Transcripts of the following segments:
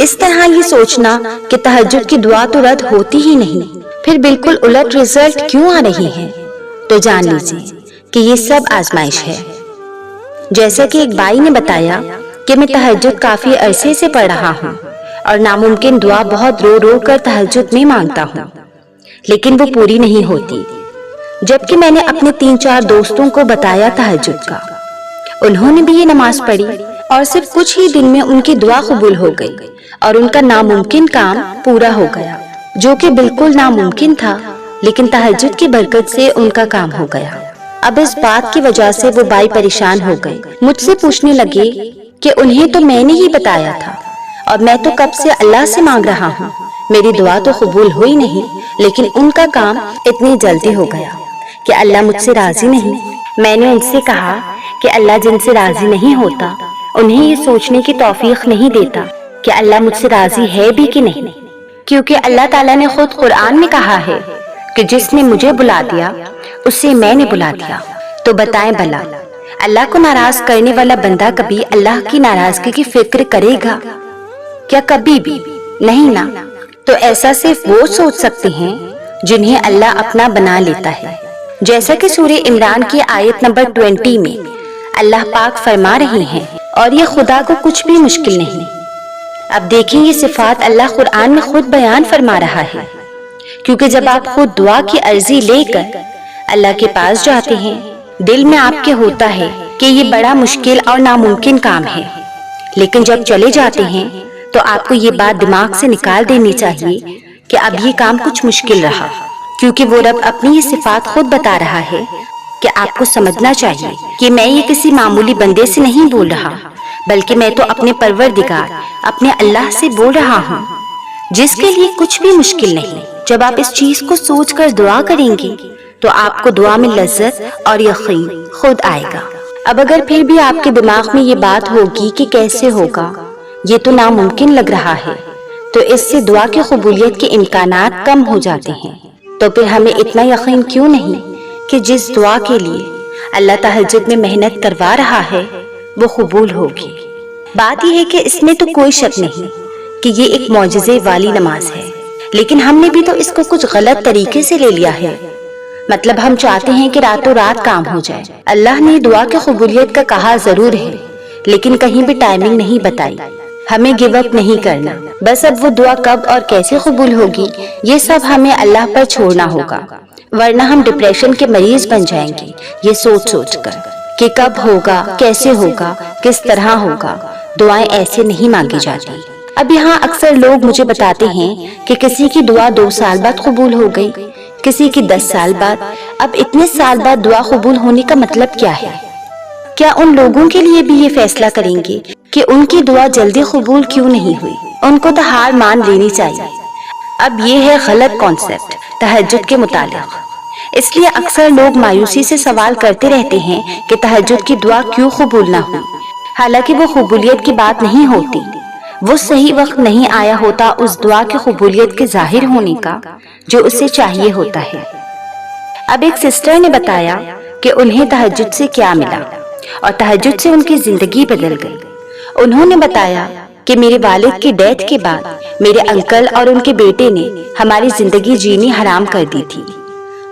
اس طرح یہ سوچنا کہ تہجد کی دعا تو رد ہوتی ہی نہیں، پھر بالکل الٹ رزلٹ کیوں آ رہی ہیں، تو جان لیجیے کہ یہ سب آزمائش ہے۔ جیسا کہ ایک بھائی نے بتایا کہ میں تہجد کافی عرصے سے پڑھ رہا ہوں اور ناممکن دعا بہت رو رو کر تہجد میں مانگتا ہوں، لیکن وہ پوری نہیں ہوتی۔ جبکہ میں نے اپنے 3-4 دوستوں کو بتایا تہجد کا، انہوں نے بھی یہ نماز پڑھی اور صرف کچھ ہی دن میں ان کی دعا قبول ہو گئی اور ان کا ناممکن کام پورا ہو گیا، جو کہ بالکل ناممکن تھا، لیکن تہجد کی برکت سے ان کا کام ہو گیا۔ اب اس بات کی وجہ سے وہ بھائی پریشان ہو گئے، مجھ سے پوچھنے لگے کہ انہیں تو میں نے ہی بتایا تھا اور میں تو کب سے اللہ سے مانگ رہا ہوں، میری دعا تو قبول ہوئی نہیں، لیکن ان کا کام اتنی جلدی ہو گیا کہ اللہ مجھ سے راضی نہیں۔ میں نے ان سے کہا کہ اللہ جن سے راضی نہیں ہوتا انہیں یہ سوچنے کی توفیق نہیں دیتا کہ اللہ مجھ سے راضی ہے بھی کہ نہیں، کیونکہ اللہ تعالیٰ نے خود قرآن میں کہا ہے کہ جس نے مجھے بلا دیا اسے میں نے بلا دیا۔ تو بتائیں بھلا اللہ کو ناراض کرنے والا بندہ کبھی اللہ کی ناراضگی کی فکر کرے گا کیا؟ کبھی بھی نہیں نا۔ تو ایسا صرف وہ سوچ سکتے ہیں جنہیں اللہ اپنا بنا لیتا ہے، جیسا کہ سورہ عمران کی آیت نمبر 20 میں اللہ پاک فرما رہے ہیں، اور یہ خدا کو کچھ بھی مشکل نہیں۔ اب دیکھیں یہ صفات اللہ قرآن میں خود بیان فرما رہا ہے، کیونکہ جب آپ خود دعا کی عرضی لے کر اللہ کے پاس جاتے ہیں، دل میں آپ کے ہوتا ہے کہ یہ بڑا مشکل اور ناممکن کام ہے، لیکن جب چلے جاتے ہیں تو آپ کو یہ بات دماغ سے نکال دینی چاہیے کہ اب یہ کام کچھ مشکل رہا، کیونکہ وہ رب اپنی یہ صفات خود بتا رہا ہے کہ آپ کو سمجھنا چاہیے کہ میں یہ کسی معمولی بندے سے نہیں بول رہا، بلکہ میں تو اپنے پروردگار اپنے اللہ سے بول رہا ہوں، جس کے لیے کچھ بھی مشکل نہیں۔ جب آپ اس چیز کو سوچ کر دعا کریں گے تو آپ کو دعا میں لذت اور یقین خود آئے گا۔ اب اگر پھر بھی آپ کے دماغ میں یہ بات ہوگی کہ کیسے ہوگا، یہ تو ناممکن لگ رہا ہے، تو اس سے دعا کی قبولیت کے امکانات کم ہو جاتے ہیں۔ تو پھر ہمیں اتنا یقین کیوں نہیں کہ جس دعا کے لیے اللہ تہجد میں محنت کروا رہا ہے وہ قبول ہوگی۔ بات یہ ہے کہ اس میں تو کوئی شک نہیں کہ یہ ایک معجزے والی نماز ہے، لیکن ہم نے بھی تو اس کو کچھ غلط طریقے سے لے لیا ہے۔ مطلب ہم چاہتے ہیں کہ راتوں رات کام ہو جائے۔ اللہ نے دعا کی قبولیت کا کہا ضرور ہے، لیکن کہیں بھی ٹائمنگ نہیں بتائی۔ ہمیں گیو اپ نہیں کرنا، بس اب وہ دعا کب اور کیسے قبول ہوگی یہ سب ہمیں اللہ پر چھوڑنا ہوگا، ورنہ ہم ڈپریشن کے مریض بن جائیں گے یہ سوچ سوچ کر کہ کب ہوگا، کیسے ہوگا، کس طرح ہوگا۔ دعائیں ایسے نہیں مانگی جاتی۔ اب یہاں اکثر لوگ مجھے بتاتے ہیں کہ کسی کی دعا 2 سال بعد قبول ہو گئی، کسی کی 10 سال بعد۔ اب اتنے سال بعد دعا قبول ہونے کا مطلب کیا ہے؟ کیا ان لوگوں کے لیے بھی یہ فیصلہ کریں گے کہ ان کی دعا جلدی قبول کیوں نہیں ہوئی؟ ان کو تو ہار مان لینی چاہیے۔ اب یہ ہے غلط کانسیپٹ تہجد کے متعلق۔ اس لیے اکثر لوگ مایوسی سے سوال کرتے رہتے ہیں کہ تہجد کی دعا کیوں قبول نہ ہوئی، حالانکہ وہ قبولیت کی بات نہیں ہوتی، وہ صحیح وقت نہیں آیا ہوتا اس دعا کی قبولیت کے ظاہر ہونے کا جو اسے چاہیے ہوتا ہے۔ اب ایک سسٹر نے بتایا کہ انہیں تہجد سے کیا ملا اور تہجد سے ان کی زندگی بدل گئی۔ انہوں نے بتایا کہ میرے والد کی ڈیتھ کے بعد میرے انکل اور ان کے بیٹے نے ہماری زندگی جینی حرام کر دی تھی،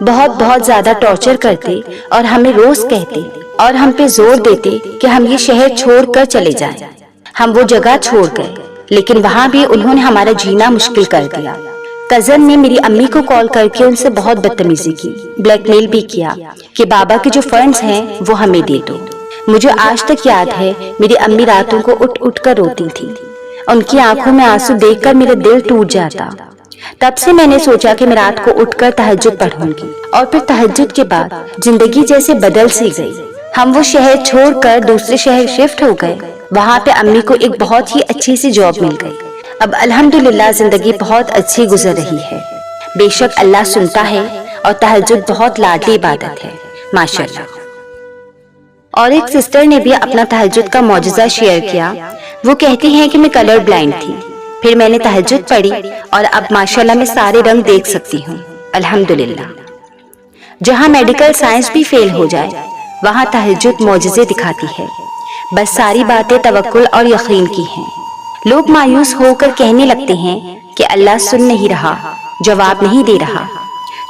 بہت زیادہ ٹارچر کرتے اور ہمیں روز کہتے اور ہم پہ زور دیتے کہ ہم یہ شہر چھوڑ کر چلے جائیں۔ ہم وہ جگہ چھوڑ گئے، لیکن وہاں بھی انہوں نے ہمارا جینا مشکل کر دیا۔ کزن نے میری امی کو کال کر کے ان سے بہت بدتمیزی کی، بلیک میل بھی کیا کہ بابا کے جو فنڈز ہیں وہ ہمیں دے دو۔ مجھے آج تک یاد ہے میری امی راتوں کو اٹھ اٹھ کر روتی تھی، ان کی آنکھوں میں آنسو دیکھ کر میرا دل ٹوٹ جاتا۔ تب سے میں نے سوچا کہ میں رات کو اٹھ کر تہجد پڑھوں گی، اور پھر تہجد کے بعد زندگی جیسے بدل سی گئی۔ ہم وہ شہر چھوڑ کر دوسرے شہر شفٹ ہو گئے، وہاں پہ امی کو ایک بہت ہی اچھی سی جاب مل گئی۔ اب الحمدللہ زندگی بہت اچھی گزر رہی ہے۔ بے شک اللہ سنتا ہے اور تہجد بہت لاڈلی عبادت ہے، ماشاءاللہ۔ اور ایک سسٹر نے بھی اپنا تہجد کا معجزہ شیئر کیا۔ وہ کہتی ہیں کہ میں کلر بلائنڈ تھی، پھر میں نے تہجد پڑھی اور اب ماشاءاللہ میں سارے رنگ دیکھ سکتی ہوں، الحمدللہ۔ جہاں میڈیکل سائنس بھی فیل ہو جائے وہاں تہجد معجزے دکھاتی ہے، بس ساری باتیں توکل اور یقین کی ہیں۔ لوگ مایوس ہو کر کہنے لگتے ہیں کہ اللہ سن نہیں رہا، جواب نہیں دے رہا۔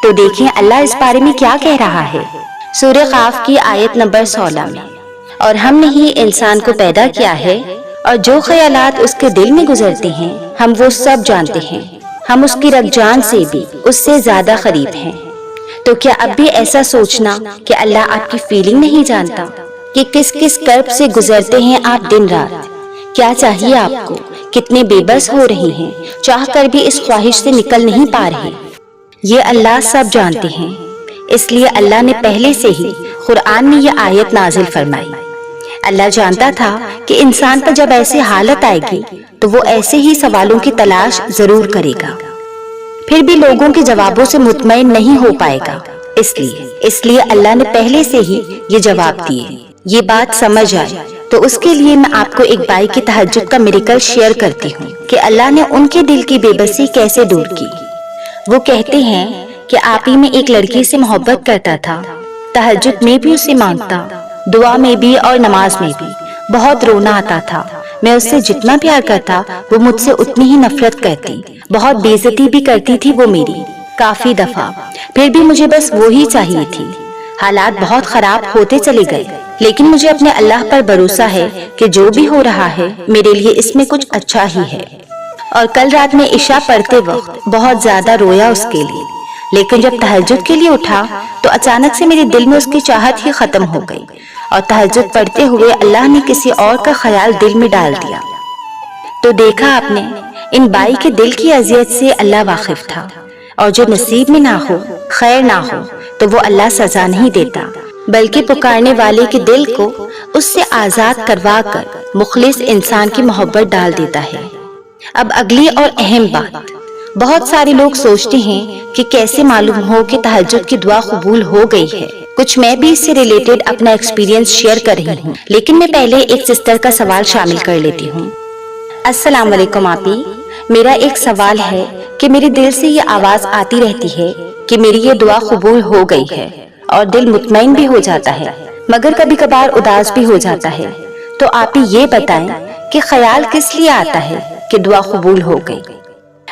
تو دیکھیں اللہ اس بارے میں کیا کہہ رہا ہے سورہ قاف کی آیت نمبر 16 میں، اور ہم نے ہی انسان کو پیدا کیا ہے اور جو خیالات اس کے دل میں گزرتے ہیں ہم وہ سب جانتے ہیں، ہم اس کی رگ جان سے بھی اس سے زیادہ قریب ہیں۔ تو کیا اب بھی ایسا سوچنا کہ اللہ آپ کی فیلنگ نہیں جانتا کہ کس کس کرب سے گزرتے ہیں آپ دن رات؟ کیا چاہیے آپ کو؟ کتنے بے بس ہو رہے ہیں، چاہ کر بھی اس خواہش سے نکل نہیں پا رہے۔ یہ اللہ سب جانتے ہیں، اس لیے اللہ نے پہلے سے ہی قرآن میں یہ آیت نازل فرمائی۔ اللہ جانتا تھا کہ انسان پر جب ایسی حالت آئے گی تو وہ ایسے ہی سوالوں کی تلاش ضرور کرے گا، پھر بھی لوگوں کے جوابوں سے مطمئن نہیں ہو پائے گا۔ اس لیے اللہ نے پہلے سے ہی یہ جواب دیے۔ یہ بات سمجھ آئے تو اس کے لیے میں آپ کو ایک بائی کی تہجد کا میریکل شیئر کرتی ہوں کہ اللہ نے ان کے دل کی بے بسی کیسے دور کی۔ وہ کہتے ہیں کہ آپ ہی میں ایک لڑکی سے محبت کرتا تھا، تہجد میں بھی اسے مانگتا، دعا میں بھی اور نماز میں بھی۔ بہت رونا آتا تھا، میں اس سے جتنا پیار کرتا وہ مجھ سے اتنی ہی نفرت کرتی، بہت بے عزتی بھی کرتی تھی وہ میری کافی دفعہ، پھر بھی مجھے بس وہی چاہیے تھی۔ حالات بہت خراب ہوتے چلے گئے، لیکن مجھے اپنے اللہ پر بھروسہ ہے کہ جو بھی ہو رہا ہے میرے لیے اس میں کچھ اچھا ہی ہے۔ اور کل رات میں عشاء پڑھتے وقت بہت زیادہ رویا اس کے لیے، لیکن جب تہجد کے لیے اٹھا تو اچانک سے میرے دل میں اس کی چاہت ہی ختم ہو گئی، اور تہجد پڑھتے ہوئے اللہ نے کسی اور کا خیال دل میں ڈال دیا۔ تو دیکھا آپ نے، ان بائی کے دل کی اذیت سے اللہ واقف تھا، اور جو نصیب میں نہ ہو، خیر نہ ہو، تو وہ اللہ سزا نہیں دیتا، بلکہ پکارنے والے کے دل کو اس سے آزاد کروا کر مخلص انسان کی محبت ڈال دیتا ہے۔ اب اگلی اور اہم بات، بہت سارے لوگ سوچتے ہیں کہ کیسے معلوم ہو کہ تہجد کی دعا قبول ہو گئی ہے۔ کچھ میں بھی اس سے ریلیٹڈ اپنا ایکسپیرینس شیئر کر رہی ہوں، لیکن میں پہلے ایک سسٹر کا سوال شامل کر لیتی ہوں۔ السلام علیکم آپی، میرا ایک سوال ہے کہ میرے دل سے یہ آواز آتی رہتی ہے کہ میری یہ دعا قبول ہو گئی ہے، اور دل مطمئن بھی ہو جاتا ہے، مگر کبھی کبھار اداس بھی ہو جاتا ہے۔ تو آپ ہی یہ بتائیں کہ خیال کس لیے آتا ہے کہ دعا قبول ہو گئی؟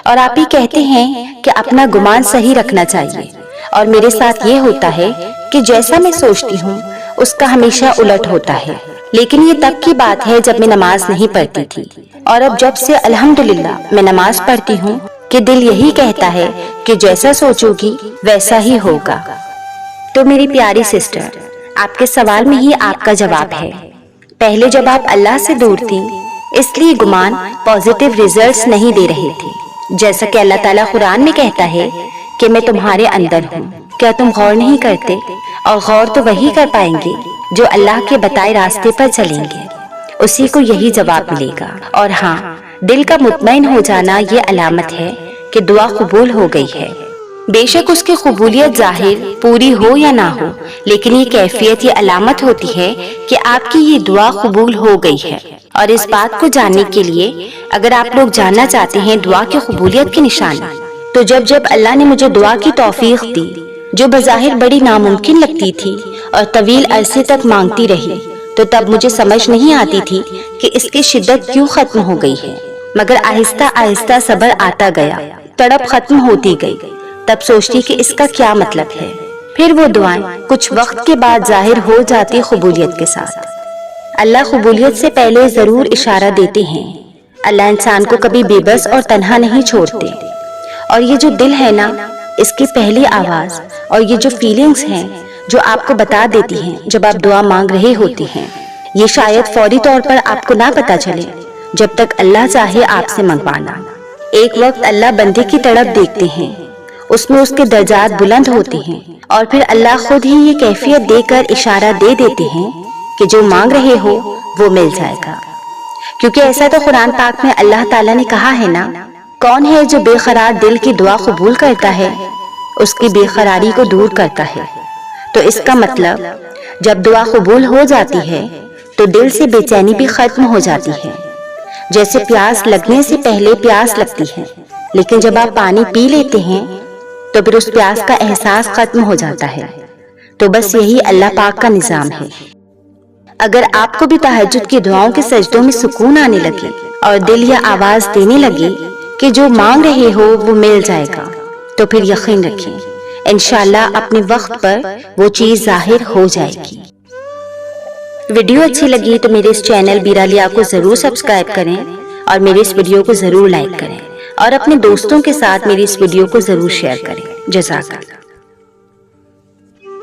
اور آپ ہی کہتے ہیں کہ اپنا گمان صحیح رکھنا چاہیے، اور میرے ساتھ یہ ہوتا ہے کہ جیسا میں سوچتی ہوں اس کا ہمیشہ الٹ ہوتا ہے، لیکن یہ تب کی بات ہے جب میں نماز نہیں پڑھتی تھی، اور اب جب سے الحمدللہ میں نماز پڑھتی ہوں کہ دل یہی کہتا ہے کہ جیسا سوچو گی ویسا ہی ہوگا۔ تو میری پیاری سسٹر، آپ کے سوال میں ہی آپ کا جواب ہے۔ پہلے جب آپ اللہ سے دور تھیں اس لیے گمان پازیٹیو ریزلٹس نہیں دے رہے تھے، جیسا کہ اللہ تعالیٰ قرآن میں کہتا ہے کہ میں تمہارے اندر ہوں، کیا تم غور نہیں کرتے؟ اور غور تو وہی کر پائیں گے جو اللہ کے بتائے راستے پر چلیں گے، اسی کو یہی جواب ملے گا۔ اور ہاں، دل کا مطمئن ہو جانا یہ علامت ہے کہ دعا قبول ہو گئی ہے۔ بے شک اس کی قبولیت ظاہر پوری ہو یا نہ ہو، لیکن یہ کیفیت، یہ علامت ہوتی ہے کہ آپ کی یہ دعا قبول ہو گئی ہے۔ اور اس بات کو جاننے کے لیے اگر آپ لوگ جاننا چاہتے ہیں دعا کی قبولیت کی نشانی، تو جب اللہ نے مجھے دعا کی توفیق دی جو بظاہر بڑی ناممکن لگتی تھی اور طویل عرصے تک مانگتی رہی، تو تب مجھے سمجھ نہیں آتی تھی کہ اس کی شدت کیوں ختم ہو گئی ہے، مگر آہستہ آہستہ صبر آتا گیا، تڑپ ختم ہوتی گئی، تب سوچتی کہ اس کا کیا مطلب ہے۔ پھر وہ دعائیں کچھ وقت کے بعد ظاہر ہو جاتی قبولیت کے ساتھ۔ اللہ قبولیت سے پہلے ضرور اشارہ دیتے ہیں، اللہ انسان کو کبھی بے بس اور تنہا نہیں چھوڑتے، اور یہ جو دل ہے نا، اس کی پہلی آواز اور یہ جو فیلنگز ہیں جو آپ کو بتا دیتی ہیں جب آپ دعا مانگ رہے ہوتے ہیں، یہ شاید فوری طور پر آپ کو نہ پتا چلے جب تک اللہ چاہے آپ سے منگوانا۔ ایک وقت اللہ بندے کی تڑپ دیکھتے ہیں، اس میں اس کے درجات بلند ہوتے ہیں، اور پھر اللہ خود ہی یہ کیفیت دے کر اشارہ دے دیتے ہیں کہ جو مانگ رہے ہو وہ مل جائے گا۔ کیونکہ ایسا تو قرآن پاک میں اللہ تعالیٰ نے کہا ہے نا، کون ہے جو بے قرار دل کی دعا قبول کرتا ہے، اس کی بے قراری کو دور کرتا ہے۔ تو اس کا مطلب جب دعا قبول ہو جاتی ہے تو دل سے بے چینی بھی ختم ہو جاتی ہے۔ جیسے پیاس لگنے سے پہلے پیاس لگتی ہے، لیکن جب آپ پانی پی لیتے ہیں تو پھر اس پیاس کا احساس ختم ہو جاتا ہے۔ تو بس یہی اللہ پاک کا نظام ہے۔ اگر آپ کو بھی تہجد کی دعاؤں کے سجدوں میں سکون آنے لگے اور دل یہ آواز دینے لگے کہ جو مانگ رہے ہو وہ مل جائے گا، تو پھر یقین رکھیں انشاءاللہ اپنے وقت پر وہ چیز ظاہر ہو جائے گی۔ ویڈیو اچھی لگی تو میرے اس چینل بیرالیا کو ضرور سبسکرائب کریں اور میرے اس ویڈیو کو ضرور لائک کریں اور اپنے دوستوں کے ساتھ میری اس ویڈیو کو ضرور شیئر کریں۔ جزاک اللہ۔